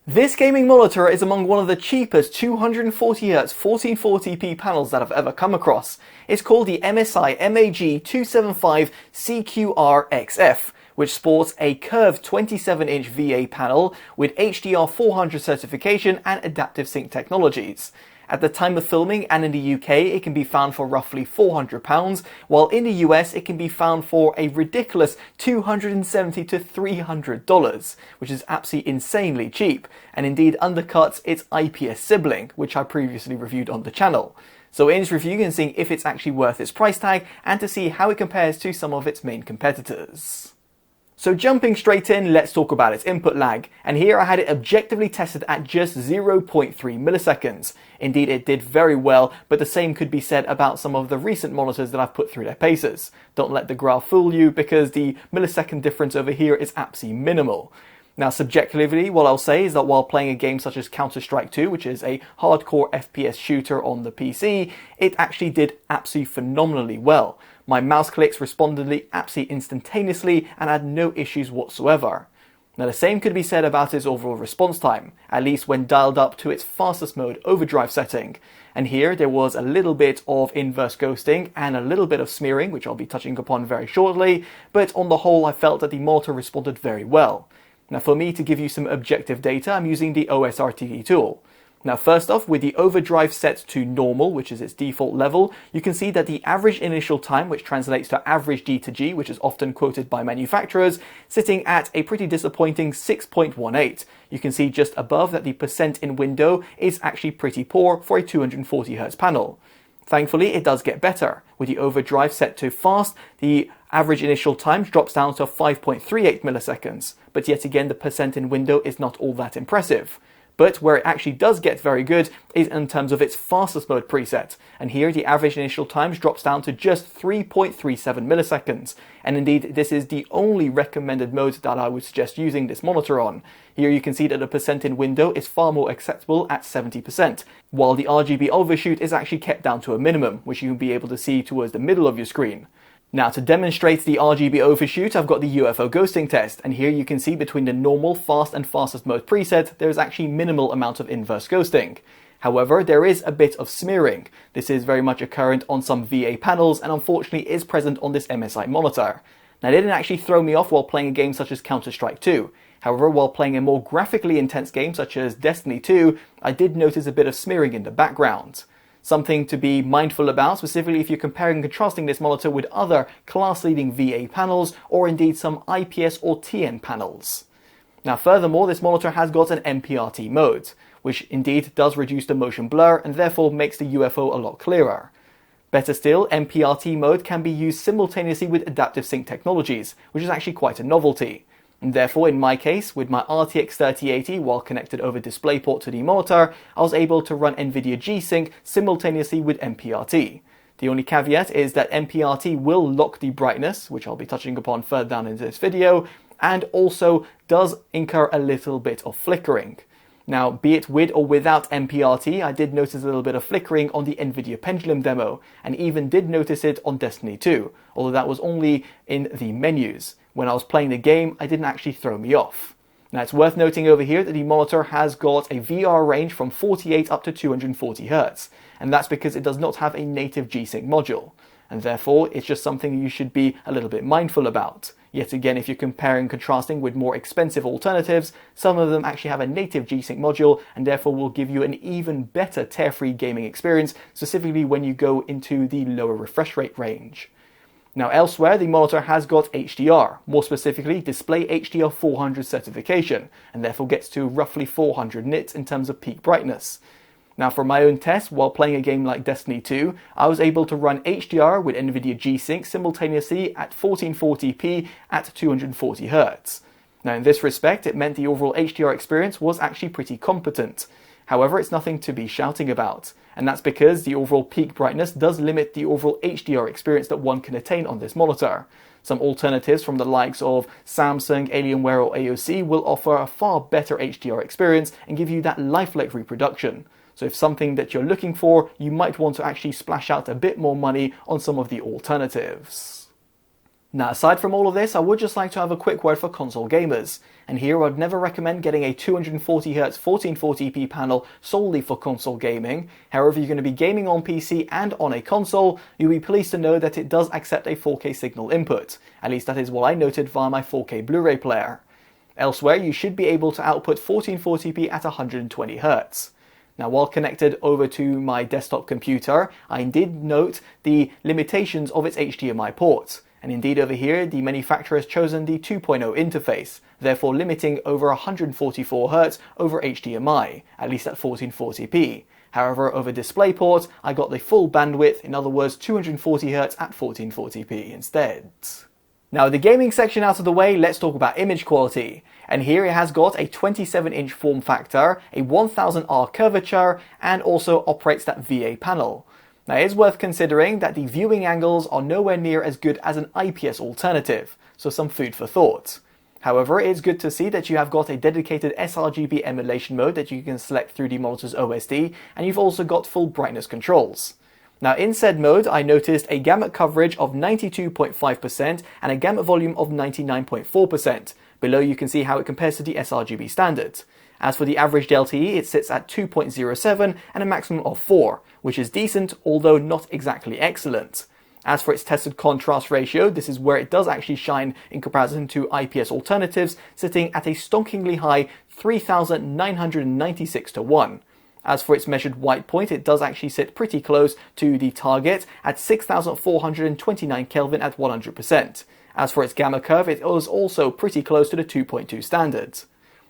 This gaming monitor is among one of the cheapest 240Hz 1440p panels that I've ever come across. It's called the MSI G274QPX, which sports a curved 27-inch VA panel with HDR400 certification and adaptive sync technologies. At the time of filming and in the UK, it can be found for roughly £400, while in the US it can be found for a ridiculous $270 to $300, which is absolutely insanely cheap, and indeed undercuts its IPS sibling, which I previously reviewed on the channel. So in this review you can see if it's actually worth its price tag and to see how it compares to some of its main competitors. So jumping straight in, let's talk about its input lag, and here I had it objectively tested at just 0.3 milliseconds. Indeed it did very well, but the same could be said about some of the recent monitors that I've put through their paces. Don't let the graph fool you, because the millisecond difference over here is absolutely minimal. Now subjectively, what I'll say is that while playing a game such as Counter-Strike 2, which is a hardcore FPS shooter on the PC, it actually did absolutely phenomenally well. My mouse clicks responded absolutely instantaneously and had no issues whatsoever. Now the same could be said about its overall response time, at least when dialed up to its fastest mode overdrive setting. And here there was a little bit of inverse ghosting and a little bit of smearing, which I'll be touching upon very shortly, but on the whole I felt that the monitor responded very well. Now for me to give you some objective data, I'm using the OSRTD tool. Now first off, with the overdrive set to normal, which is its default level, you can see that the average initial time, which translates to average D to G, which is often quoted by manufacturers, sitting at a pretty disappointing 6.18. You can see just above that the percent in window is actually pretty poor for a 240Hz panel. Thankfully, it does get better. With the overdrive set to fast, the average initial time drops down to 5.38 milliseconds, but yet again the percent in window is not all that impressive. But where it actually does get very good is in terms of its fastest mode preset, and here the average initial times drops down to just 3.37 milliseconds, and indeed this is the only recommended mode that I would suggest using this monitor on. Here you can see that the percent in window is far more acceptable at 70%, while the RGB overshoot is actually kept down to a minimum, which you will be able to see towards the middle of your screen. Now to demonstrate the RGB overshoot, I've got the UFO ghosting test, and here you can see between the normal, fast and fastest mode preset, there is actually minimal amount of inverse ghosting. However, there is a bit of smearing. This is very much occurrent on some VA panels and unfortunately is present on this MSI monitor. Now it didn't actually throw me off while playing a game such as Counter-Strike 2. However, while playing a more graphically intense game such as Destiny 2, I did notice a bit of smearing in the background. Something to be mindful about, specifically if you're comparing and contrasting this monitor with other class-leading VA panels or indeed some IPS or TN panels. Now furthermore, this monitor has got an MPRT mode, which indeed does reduce the motion blur and therefore makes the UFO a lot clearer. Better still, MPRT mode can be used simultaneously with adaptive sync technologies, which is actually quite a novelty. And therefore, in my case, with my RTX 3080 while connected over DisplayPort to the monitor, I was able to run NVIDIA G-Sync simultaneously with MPRT. The only caveat is that MPRT will lock the brightness, which I'll be touching upon further down in this video, and also does incur a little bit of flickering. Now, be it with or without MPRT, I did notice a little bit of flickering on the NVIDIA Pendulum demo, and even did notice it on Destiny 2, although that was only in the menus. When I was playing the game, it didn't actually throw me off. Now it's worth noting over here that the monitor has got a VR range from 48 up to 240Hz, and that's because it does not have a native G-Sync module, and therefore it's just something you should be a little bit mindful about. Yet again, if you're comparing and contrasting with more expensive alternatives, some of them actually have a native G-Sync module and therefore will give you an even better tear-free gaming experience, specifically when you go into the lower refresh rate range. Now elsewhere, the monitor has got HDR, more specifically display HDR400 certification, and therefore gets to roughly 400 nits in terms of peak brightness. Now for my own test, while playing a game like Destiny 2, I was able to run HDR with NVIDIA G-Sync simultaneously at 1440p at 240Hz. Now in this respect, it meant the overall HDR experience was actually pretty competent. However, it's nothing to be shouting about, and that's because the overall peak brightness does limit the overall HDR experience that one can attain on this monitor. Some alternatives from the likes of Samsung, Alienware or AOC will offer a far better HDR experience and give you that lifelike reproduction. So if something that you're looking for, you might want to actually splash out a bit more money on some of the alternatives. Now, aside from all of this, I would just like to have a quick word for console gamers. And here I'd never recommend getting a 240Hz 1440p panel solely for console gaming. However, if you're going to be gaming on PC and on a console, you'll be pleased to know that it does accept a 4K signal input. At least that is what I noted via my 4K Blu-ray player. Elsewhere, you should be able to output 1440p at 120Hz. Now, while connected over to my desktop computer, I did note the limitations of its HDMI port. And indeed over here, the manufacturer has chosen the 2.0 interface, therefore limiting over 144Hz over HDMI, at least at 1440p. However, over DisplayPort, I got the full bandwidth, in other words 240Hz at 1440p instead. Now, with the gaming section out of the way, let's talk about image quality. And here it has got a 27-inch form factor, a 1000R curvature, and also operates that VA panel. Now, it is worth considering that the viewing angles are nowhere near as good as an IPS alternative, so some food for thought. However, it's good to see that you have got a dedicated sRGB emulation mode that you can select through the monitor's OSD, and you've also got full brightness controls. Now, in said mode, I noticed a gamut coverage of 92.5% and a gamut volume of 99.4%. Below you can see how it compares to the sRGB standard. As for the average delta-E, it sits at 2.07 and a maximum of 4, which is decent, although not exactly excellent. As for its tested contrast ratio, this is where it does actually shine in comparison to IPS alternatives, sitting at a stonkingly high 3,996 to 1. As for its measured white point, it does actually sit pretty close to the target at 6,429 Kelvin at 100%. As for its gamma curve, it is also pretty close to the 2.2 standard.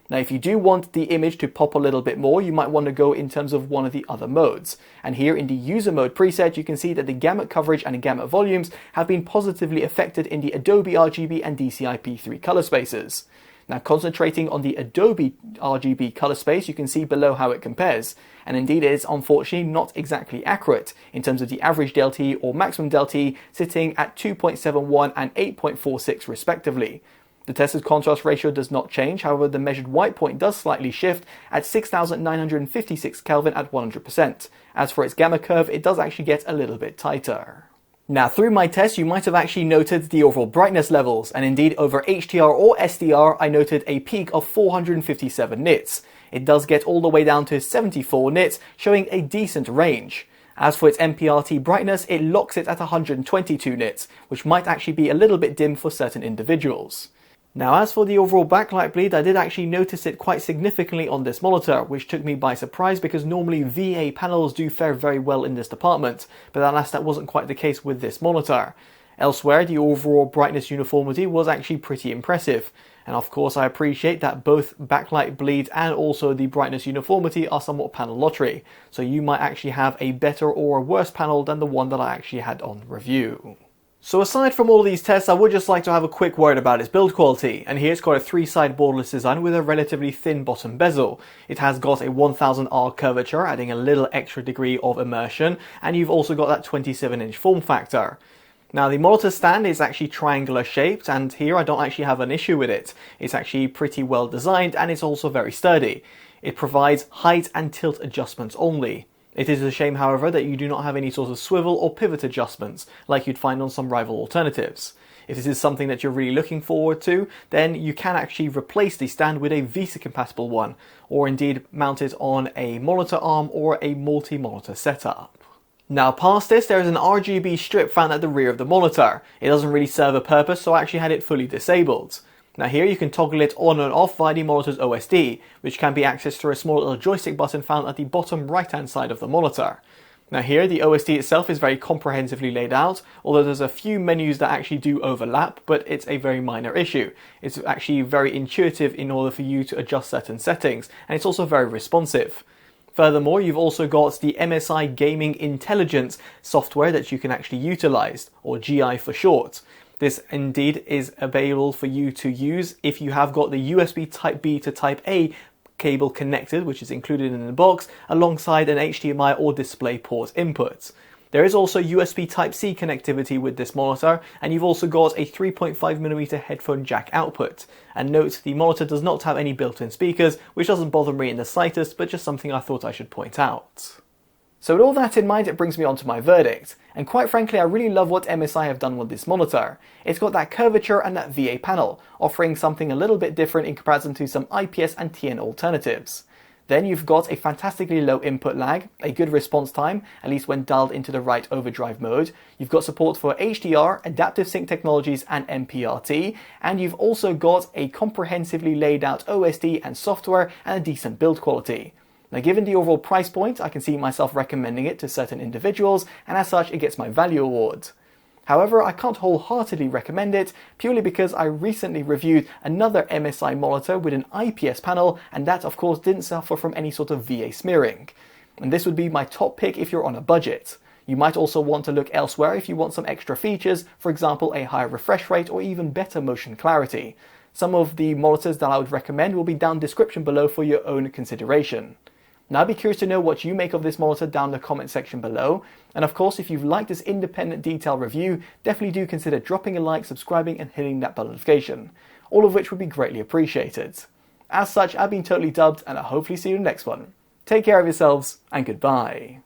Now, if you do want the image to pop a little bit more, you might want to go in terms of one of the other modes. And here in the user mode preset, you can see that the gamut coverage and gamut volumes have been positively affected in the Adobe RGB and DCI-P3 color spaces. Now, concentrating on the Adobe RGB color space, you can see below how it compares. And indeed, it is unfortunately not exactly accurate in terms of the average delta or maximum delta sitting at 2.71 and 8.46 respectively. The tested contrast ratio does not change, however the measured white point does slightly shift at 6,956 Kelvin at 100%. As for its gamma curve, it does actually get a little bit tighter. Now, through my test, you might have actually noted the overall brightness levels, and indeed over HDR or SDR, I noted a peak of 457 nits. It does get all the way down to 74 nits, showing a decent range. As for its MPRT brightness, it locks it at 122 nits, which might actually be a little bit dim for certain individuals. Now, as for the overall backlight bleed, I did actually notice it quite significantly on this monitor, which took me by surprise because normally VA panels do fare very well in this department, but alas, that wasn't quite the case with this monitor. Elsewhere, the overall brightness uniformity was actually pretty impressive, and of course I appreciate that both backlight bleed and also the brightness uniformity are somewhat panel lottery, so you might actually have a better or a worse panel than the one that I actually had on review. So aside from all these tests, I would just like to have a quick word about its build quality. And here it's got a 3-side borderless design with a relatively thin bottom bezel. It has got a 1000R curvature, adding a little extra degree of immersion, and you've also got that 27-inch form factor. Now, the monitor stand is actually triangular shaped, and here I don't actually have an issue with it. It's actually pretty well designed, and it's also very sturdy. It provides height and tilt adjustments only. It is a shame, however, that you do not have any sort of swivel or pivot adjustments like you'd find on some rival alternatives. If this is something that you're really looking forward to, then you can actually replace the stand with a VESA compatible one, or indeed mount it on a monitor arm or a multi-monitor setup. Now, past this, there is an RGB strip found at the rear of the monitor. It doesn't really serve a purpose, so I actually had it fully disabled. Now here you can toggle it on and off via the monitor's OSD, which can be accessed through a small little joystick button found at the bottom right hand side of the monitor. Now here the OSD itself is very comprehensively laid out, although there's a few menus that actually do overlap, but it's a very minor issue. It's actually very intuitive in order for you to adjust certain settings, and it's also very responsive. Furthermore, you've also got the MSI Gaming Intelligence software that you can actually utilize, or GI for short. This indeed is available for you to use if you have got the USB Type-B to Type-A cable connected, which is included in the box, alongside an HDMI or DisplayPort input. There is also USB Type-C connectivity with this monitor, and you've also got a 3.5mm headphone jack output. And note, the monitor does not have any built-in speakers, which doesn't bother me in the slightest, but just something I thought I should point out. So with all that in mind, it brings me on to my verdict, and quite frankly I really love what MSI have done with this monitor. It's got that curvature and that VA panel, offering something a little bit different in comparison to some IPS and TN alternatives. Then you've got a fantastically low input lag, a good response time, at least when dialed into the right overdrive mode. You've got support for HDR, adaptive sync technologies and MPRT, and you've also got a comprehensively laid out OSD and software and a decent build quality. Now given the overall price point, I can see myself recommending it to certain individuals, and as such it gets my value award. However, I can't wholeheartedly recommend it, purely because I recently reviewed another MSI monitor with an IPS panel, and that of course didn't suffer from any sort of VA smearing. And this would be my top pick if you're on a budget. You might also want to look elsewhere if you want some extra features, for example a higher refresh rate or even better motion clarity. Some of the monitors that I would recommend will be down in the description below for your own consideration. Now I'd be curious to know what you make of this monitor down in the comment section below, and of course if you've liked this independent detailed review, definitely do consider dropping a like, subscribing and hitting that bell notification, all of which would be greatly appreciated. As such, I've been Totally Dubbed and I'll hopefully see you in the next one. Take care of yourselves and goodbye.